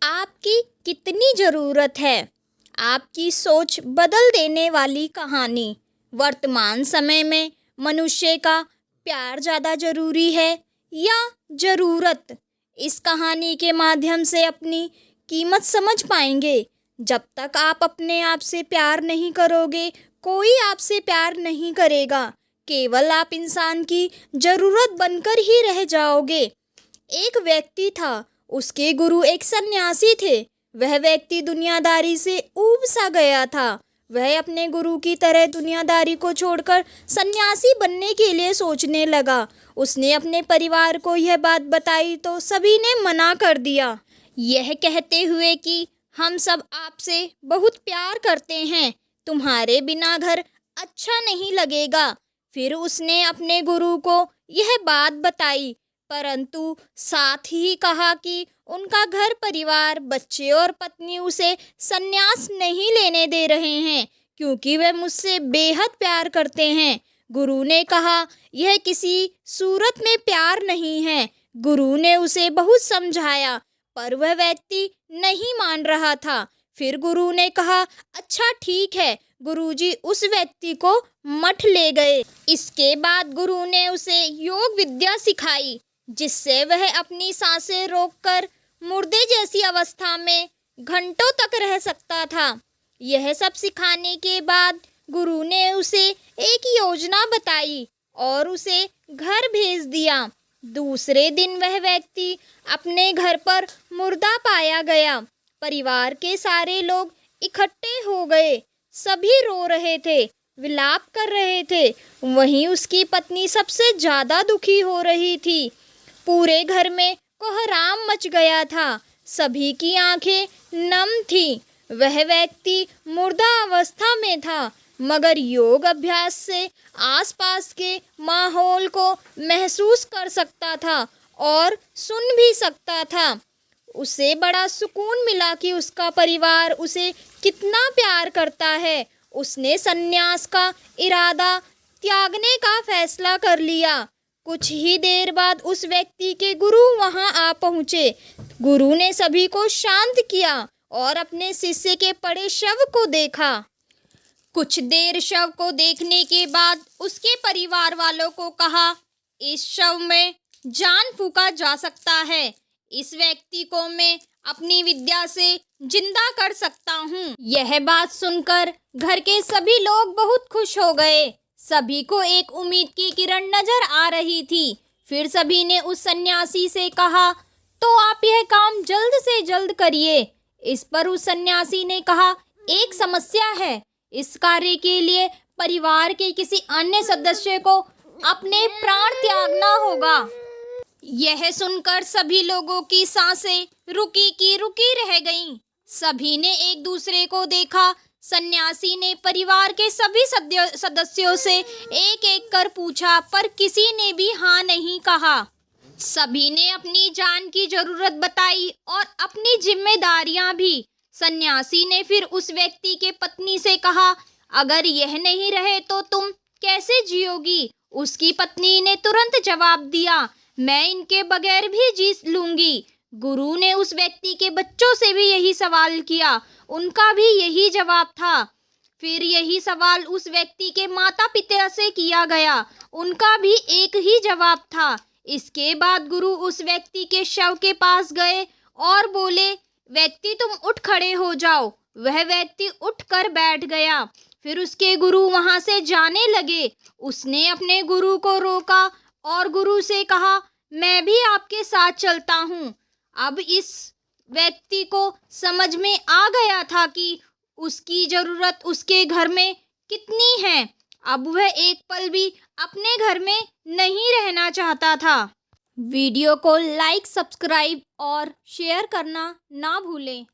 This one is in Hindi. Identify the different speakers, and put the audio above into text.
Speaker 1: आपकी कितनी ज़रूरत है। आपकी सोच बदल देने वाली कहानी। वर्तमान समय में मनुष्य का प्यार ज़्यादा ज़रूरी है या ज़रूरत? इस कहानी के माध्यम से अपनी कीमत समझ पाएंगे। जब तक आप अपने आप से प्यार नहीं करोगे, कोई आपसे प्यार नहीं करेगा। केवल आप इंसान की ज़रूरत बनकर ही रह जाओगे। एक व्यक्ति था, उसके गुरु एक सन्यासी थे। वह व्यक्ति दुनियादारी से ऊब सा गया था। वह अपने गुरु की तरह दुनियादारी को छोड़कर सन्यासी बनने के लिए सोचने लगा। उसने अपने परिवार को यह बात बताई तो सभी ने मना कर दिया, यह कहते हुए कि हम सब आपसे बहुत प्यार करते हैं, तुम्हारे बिना घर अच्छा नहीं लगेगा। फिर उसने अपने गुरु को यह बात बताई, परंतु साथ ही कहा कि उनका घर परिवार, बच्चे और पत्नी उसे संन्यास नहीं लेने दे रहे हैं, क्योंकि वे मुझसे बेहद प्यार करते हैं। गुरु ने कहा, यह किसी सूरत में प्यार नहीं है। गुरु ने उसे बहुत समझाया, पर वह व्यक्ति नहीं मान रहा था। फिर गुरु ने कहा, अच्छा ठीक है। गुरुजी उस व्यक्ति को मठ ले गए। इसके बाद गुरु ने उसे योग विद्या सिखाई, जिससे वह अपनी सांसें रोककर मुर्दे जैसी अवस्था में घंटों तक रह सकता था। यह सब सिखाने के बाद गुरु ने उसे एक योजना बताई और उसे घर भेज दिया। दूसरे दिन वह व्यक्ति अपने घर पर मुर्दा पाया गया। परिवार के सारे लोग इकट्ठे हो गए। सभी रो रहे थे, विलाप कर रहे थे। वहीं उसकी पत्नी सबसे ज़्यादा दुखी हो रही थी। पूरे घर में कोहराम मच गया था। सभी की आंखें नम थीं। वह व्यक्ति मुर्दा अवस्था में था, मगर योग अभ्यास से आसपास के माहौल को महसूस कर सकता था और सुन भी सकता था। उसे बड़ा सुकून मिला कि उसका परिवार उसे कितना प्यार करता है। उसने संन्यास का इरादा त्यागने का फैसला कर लिया। कुछ ही देर बाद उस व्यक्ति के गुरु वहां आ पहुंचे। गुरु ने सभी को शांत किया और अपने शिष्य के पड़े शव को देखा। कुछ देर शव को देखने के बाद उसके परिवार वालों को कहा, इस शव में जान फूंका जा सकता है। इस व्यक्ति को मैं अपनी विद्या से जिंदा कर सकता हूँ। यह बात सुनकर घर के सभी लोग बहुत खुश हो गए। सभी को एक उम्मीद की किरण नजर आ रही थी। फिर सभी ने उस सन्यासी से कहा, तो आप यह काम जल्द से जल्द करिए। इस पर उस सन्यासी ने कहा, एक समस्या है। इस कार्य के लिए परिवार के किसी अन्य सदस्य को अपने प्राण त्यागना होगा। यह सुनकर सभी लोगों की सांसें रुकी की रुकी रह गईं। सभी ने एक दूसरे को देखा। सन्यासी ने परिवार के सभी सदस्यों से एक एक कर पूछा, पर किसी ने भी हाँ नहीं कहा। सभी ने अपनी जान की जरूरत बताई और अपनी जिम्मेदारियां भी। सन्यासी ने फिर उस व्यक्ति के पत्नी से कहा, अगर यह नहीं रहे तो तुम कैसे जियोगी? उसकी पत्नी ने तुरंत जवाब दिया, मैं इनके बगैर भी जी लूंगी। गुरु ने उस व्यक्ति के बच्चों से भी यही सवाल किया। उनका भी यही जवाब था। फिर यही सवाल उस व्यक्ति के माता पिता से किया गया। उनका भी एक ही जवाब था। इसके बाद गुरु उस व्यक्ति के शव के पास गए और बोले, व्यक्ति तुम उठ खड़े हो जाओ। वह व्यक्ति उठ कर बैठ गया। फिर उसके गुरु वहां से जाने लगे। उसने अपने गुरु को रोका और गुरु से कहा, मैं भी आपके साथ चलता हूँ। अब इस व्यक्ति को समझ में आ गया था कि उसकी जरूरत उसके घर में कितनी है। अब वह एक पल भी अपने घर में नहीं रहना चाहता था। वीडियो को लाइक, सब्सक्राइब और शेयर करना ना भूलें।